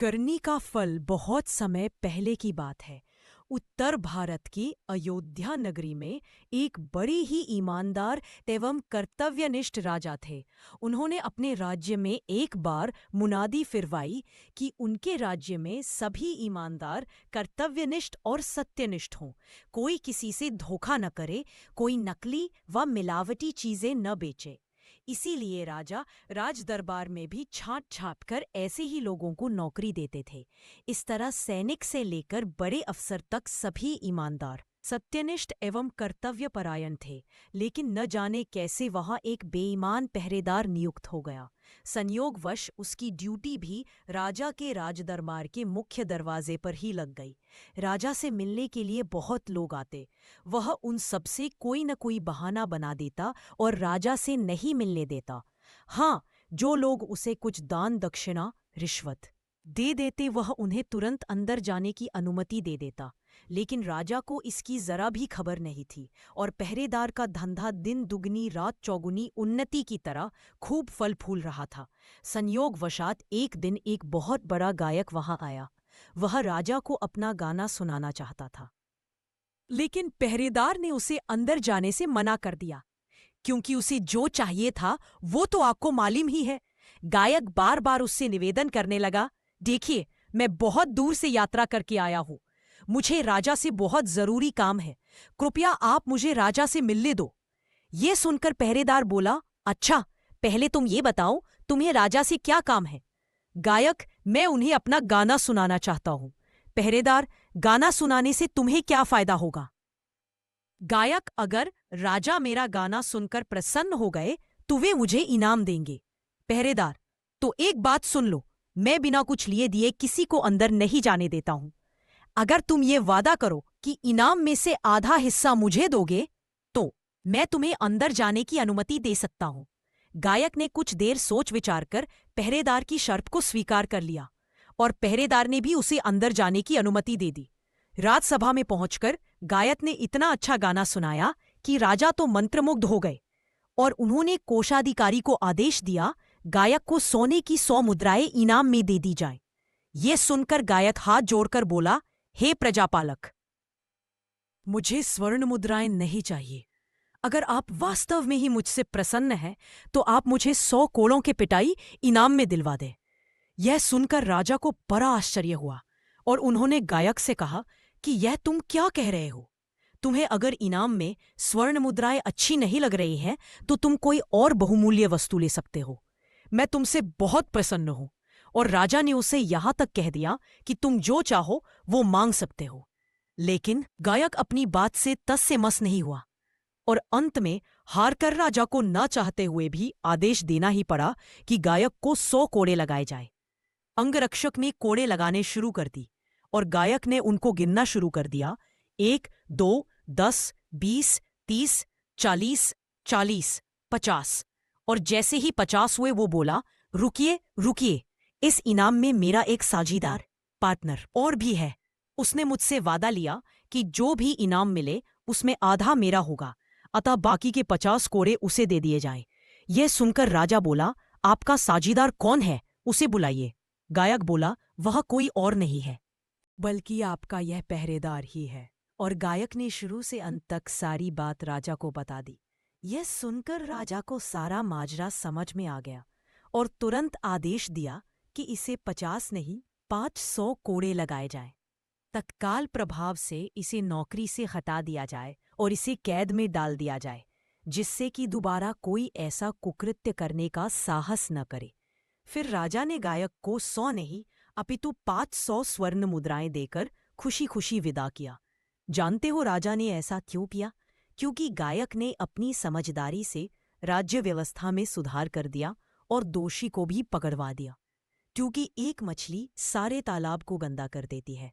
करनी का फल बहुत समय पहले की बात है। उत्तर भारत की अयोध्या नगरी में एक बड़े ही ईमानदार एवं कर्तव्यनिष्ठ राजा थे। उन्होंने अपने राज्य में एक बार मुनादी फिरवाई कि उनके राज्य में सभी ईमानदार, कर्तव्यनिष्ठ और सत्यनिष्ठ हों। कोई किसी से धोखा न करे, कोई नकली व मिलावटी चीजें न बेचे। इसीलिए राजा राज दरबार में भी छांट छाप कर ऐसे ही लोगों को नौकरी देते थे। इस तरह सैनिक से लेकर बड़े अफसर तक सभी ईमानदार, सत्यनिष्ठ एवं कर्तव्यपरायण थे। लेकिन न जाने कैसे वहां एक बेईमान पहरेदार नियुक्त हो गया। संयोगवश उसकी ड्यूटी भी राजा के राजदरबार के मुख्य दरवाजे पर ही लग गई। राजा से मिलने के लिए बहुत लोग आते। वह उन सबसे कोई न कोई बहाना बना देता और राजा से नहीं मिलने देता। हाँ, जो लोग उसे कुछ दान दक्षिणा, रिश्वत दे देते, वह उन्हें तुरंत अंदर जाने की अनुमति दे देता। लेकिन राजा को इसकी जरा भी खबर नहीं थी और पहरेदार का धंधा दिन दुगनी रात चौगुनी उन्नति की तरह खूब फल फूल रहा था। संयोगवशात एक दिन एक बहुत बड़ा गायक वहां आया। वह राजा को अपना गाना सुनाना चाहता था, लेकिन पहरेदार ने उसे अंदर जाने से मना कर दिया, क्योंकि उसे जो चाहिए था वो तो आपको मालूम ही है। गायक बार बार उससे निवेदन करने लगा, देखिए, मैं बहुत दूर से यात्रा करके आया हूं। मुझे राजा से बहुत जरूरी काम है। कृपया आप मुझे राजा से मिलने दो। ये सुनकर पहरेदार बोला, अच्छा, पहले तुम ये बताओ, तुम्हें राजा से क्या काम है? गायक, मैं उन्हें अपना गाना सुनाना चाहता हूं। पहरेदार, गाना सुनाने से तुम्हें क्या फायदा होगा? गायक, अगर राजा मेरा गाना सुनकर प्रसन्न हो गए तो वे मुझे इनाम देंगे। पहरेदार, तो एक बात सुन लो, मैं बिना कुछ लिए दिए किसी को अंदर नहीं जाने देता हूं। अगर तुम ये वादा करो कि इनाम में से आधा हिस्सा मुझे दोगे तो मैं तुम्हें अंदर जाने की अनुमति दे सकता हूं। गायक ने कुछ देर सोच विचार कर पहरेदार की शर्त को स्वीकार कर लिया और पहरेदार ने भी उसे अंदर जाने की अनुमति दे दी। राजसभा में पहुंचकर गायक ने इतना अच्छा गाना सुनाया कि राजा तो मंत्रमुग्ध हो गए और उन्होंने कोषाधिकारी को आदेश दिया, गायक को सोने की 100 मुद्राएं इनाम में दे दी जाएं। यह सुनकर गायक हाथ जोड़कर बोला, हे प्रजापालक, मुझे स्वर्ण मुद्राएं नहीं चाहिए। अगर आप वास्तव में ही मुझसे प्रसन्न हैं तो आप मुझे 100 कोड़ों के पिटाई इनाम में दिलवा दें। यह सुनकर राजा को बड़ा आश्चर्य हुआ और उन्होंने गायक से कहा कि यह तुम क्या कह रहे हो? तुम्हें अगर इनाम में स्वर्ण मुद्राएं अच्छी नहीं लग रही हैं तो तुम कोई और बहुमूल्य वस्तु ले सकते हो। मैं तुमसे बहुत प्रसन्न हूं। और राजा ने उसे यहां तक कह दिया कि तुम जो चाहो वो मांग सकते हो। लेकिन गायक अपनी बात से तस से मस नहीं हुआ और अंत में हार कर राजा को ना चाहते हुए भी आदेश देना ही पड़ा कि गायक को 100 कोड़े लगाए जाए। अंगरक्षक ने कोड़े लगाने शुरू कर दी और गायक ने उनको गिनना शुरू कर दिया, 1, 2, 10, 20, 30, 40, 40, 50। और जैसे ही 50 हुए वो बोला, रुकिए रुकिए, इस इनाम में मेरा एक साझीदार, पार्टनर और भी है। उसने मुझसे वादा लिया कि जो भी इनाम मिले उसमें आधा मेरा होगा, अतः बाकी के 50 कोड़े उसे दे दिए जाएं। यह सुनकर राजा बोला, आपका साझीदार कौन है? उसे बुलाइए। गायक बोला, वह कोई और नहीं है बल्कि आपका यह पहरेदार ही है। और गायक ने शुरू से अंत तक सारी बात राजा को बता दी। यह सुनकर राजा को सारा माजरा समझ में आ गया और तुरंत आदेश दिया कि इसे 50 नहीं 500 कोड़े लगाए जाएं। तत्काल प्रभाव से इसे नौकरी से हटा दिया जाए और इसे कैद में डाल दिया जाए, जिससे कि दोबारा कोई ऐसा कुकृत्य करने का साहस न करे। फिर राजा ने गायक को 100 नहीं अपितु 500 स्वर्ण मुद्राएं देकर खुशी खुशी विदा किया। जानते हो राजा ने ऐसा क्यों किया? क्योंकि गायक ने अपनी समझदारी से राज्य व्यवस्था में सुधार कर दिया और दोषी को भी पकड़वा दिया। क्योंकि एक मछली सारे तालाब को गंदा कर देती है,